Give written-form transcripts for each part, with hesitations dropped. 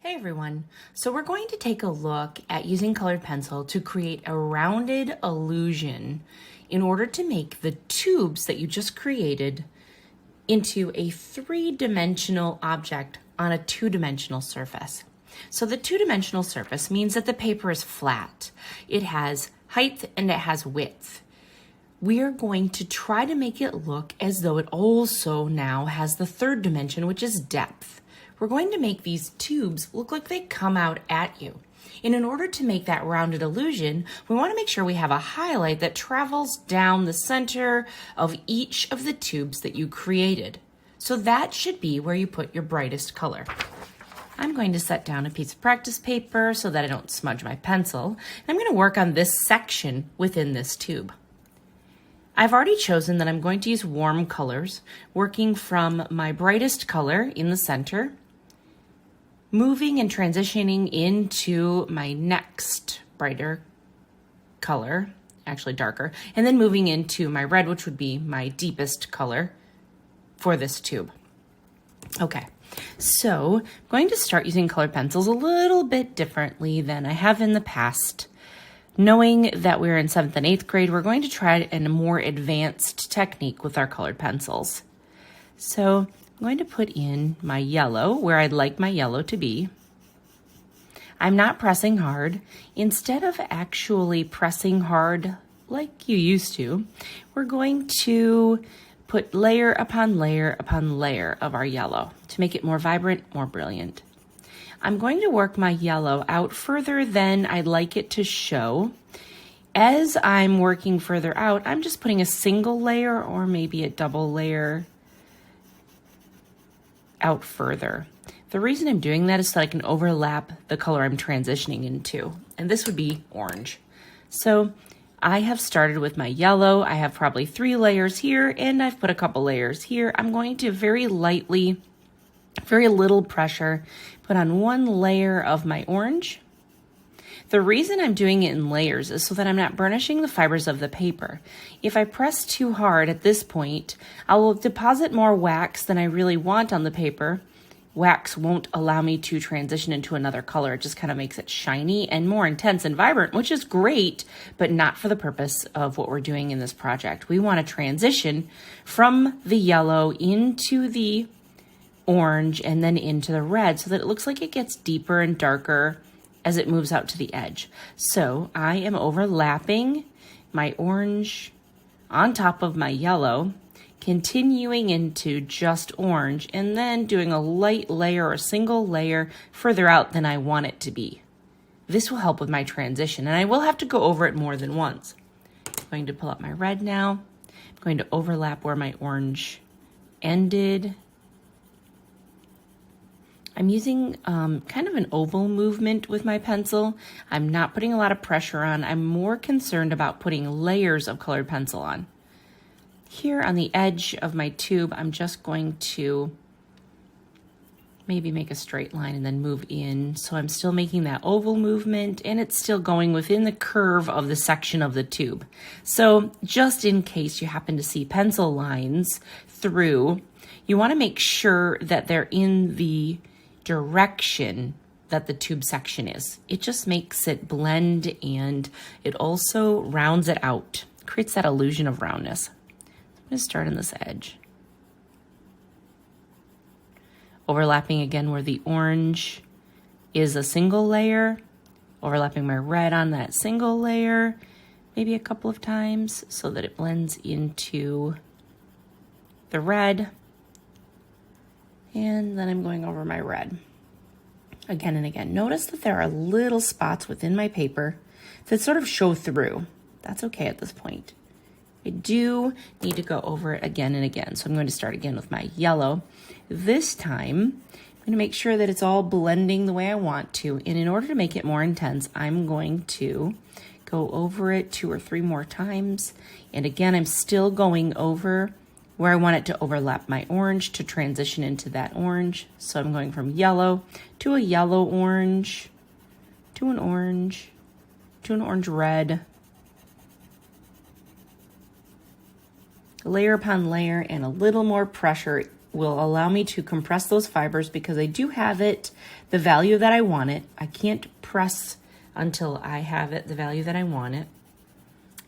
Hey everyone, so we're going to take a look at using colored pencil to create a rounded illusion in order to make the tubes that you just created into a three-dimensional object on a two-dimensional surface. So the two-dimensional surface means that the paper is flat. It has height and it has width. We are going to try to make it look as though it also now has the third dimension, which is depth. We're going to make these tubes look like they come out at you. And in order to make that rounded illusion, we want to make sure we have a highlight that travels down the center of each of the tubes that you created. So that should be where you put your brightest color. I'm going to set down a piece of practice paper so that I don't smudge my pencil. And I'm going to work on this section within this tube. I've already chosen that I'm going to use warm colors, working from my brightest color in the center, moving and transitioning into my next brighter color, actually darker, and then moving into my red, which would be my deepest color for this tube. Okay, so I'm going to start using colored pencils a little bit differently than I have in the past. Knowing that we're in 7th and 8th grade, we're going to try a more advanced technique with our colored pencils. So I'm going to put in my yellow where I'd like my yellow to be. I'm not pressing hard. Instead of actually pressing hard like you used to, we're going to put layer upon layer upon layer of our yellow to make it more vibrant, more brilliant. I'm going to work my yellow out further than I'd like it to show. As I'm working further out, I'm just putting a single layer or maybe a double layer out further. The reason I'm doing that is so that I can overlap the color I'm transitioning into, and this would be orange. So I have started with my yellow. I have probably 3 layers here, and I've put a couple layers here. I'm going to very lightly, very little pressure, put on 1 layer of my orange. The reason I'm doing it in layers is so that I'm not burnishing the fibers of the paper. If I press too hard at this point, I will deposit more wax than I really want on the paper. Wax won't allow me to transition into another color. It just kind of makes it shiny and more intense and vibrant, which is great, but not for the purpose of what we're doing in this project. We want to transition from the yellow into the orange and then into the red so that it looks like it gets deeper and darker as it moves out to the edge. So I am overlapping my orange on top of my yellow, continuing into just orange, and then doing a light layer or a single layer further out than I want it to be. This will help with my transition, and I will have to go over it more than once. I'm going to pull up my red now. I'm going to overlap where my orange ended. I'm using kind of an oval movement with my pencil. I'm not putting a lot of pressure on. I'm more concerned about putting layers of colored pencil on. Here on the edge of my tube, I'm just going to maybe make a straight line and then move in. So I'm still making that oval movement, and it's still going within the curve of the section of the tube. So just in case you happen to see pencil lines through, you want to make sure that they're in the direction that the tube section is. It just makes it blend, and it also rounds it out, creates that illusion of roundness. I'm going to start on this edge. Overlapping again where the orange is a single layer, overlapping my red on that single layer, maybe a couple of times so that it blends into the red. And then I'm going over my red again and again. Notice that there are little spots within my paper that sort of show through. That's okay at this point. I do need to go over it again and again. So I'm going to start again with my yellow. This time, I'm going to make sure that it's all blending the way I want to. And in order to make it more intense, I'm going to go over it 2 or 3 more times. And again, I'm still going over where I want it to overlap my orange to transition into that orange. So I'm going from yellow to a yellow orange, to an orange, to an orange red, layer upon layer, and a little more pressure will allow me to compress those fibers because I do have it the value that I want it. I can't press until I have it the value that I want it.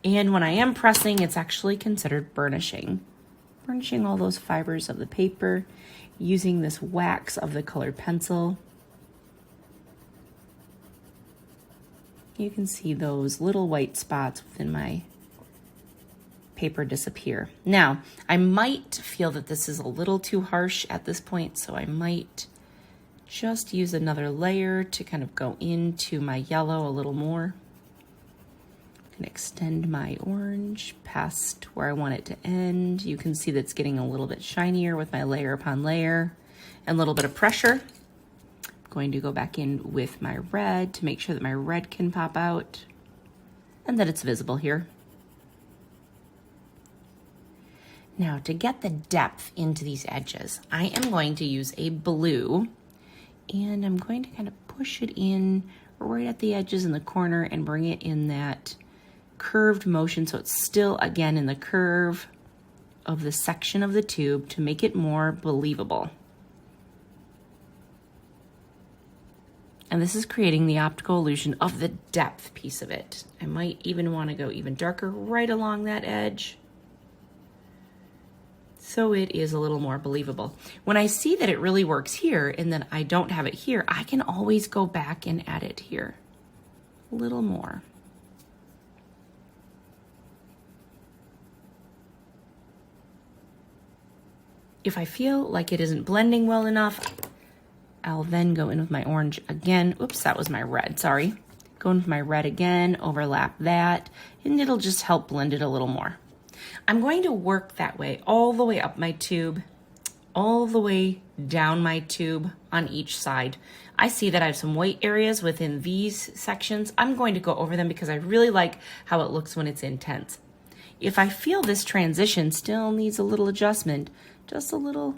And when I am pressing, it's actually considered burnishing. Burnishing all those fibers of the paper using this wax of the colored pencil. You can see those little white spots within my paper disappear. Now, I might feel that this is a little too harsh at this point, so I might just use another layer to kind of go into my yellow a little more. And extend my orange past where I want it to end. You can see that's getting a little bit shinier with my layer upon layer and a little bit of pressure. I'm going to go back in with my red to make sure that my red can pop out and that it's visible here. Now, to get the depth into these edges, I am going to use a blue, and I'm going to kind of push it in right at the edges in the corner and bring it in that curved motion so it's still, again, in the curve of the section of the tube to make it more believable. And this is creating the optical illusion of the depth piece of it. I might even want to go even darker right along that edge, so it is a little more believable. When I see that it really works here and then I don't have it here, I can always go back and add it here a little more. If I feel like it isn't blending well enough, I'll then go in with my orange again. Oops, that was my red, sorry. Go in with my red again, overlap that, and it'll just help blend it a little more. I'm going to work that way all the way up my tube, all the way down my tube on each side. I see that I have some white areas within these sections. I'm going to go over them because I really like how it looks when it's intense. If I feel this transition still needs a little adjustment, just a little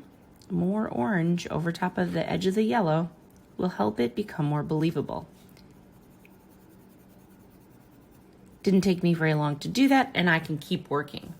more orange over top of the edge of the yellow will help it become more believable. Didn't take me very long to do that, and I can keep working.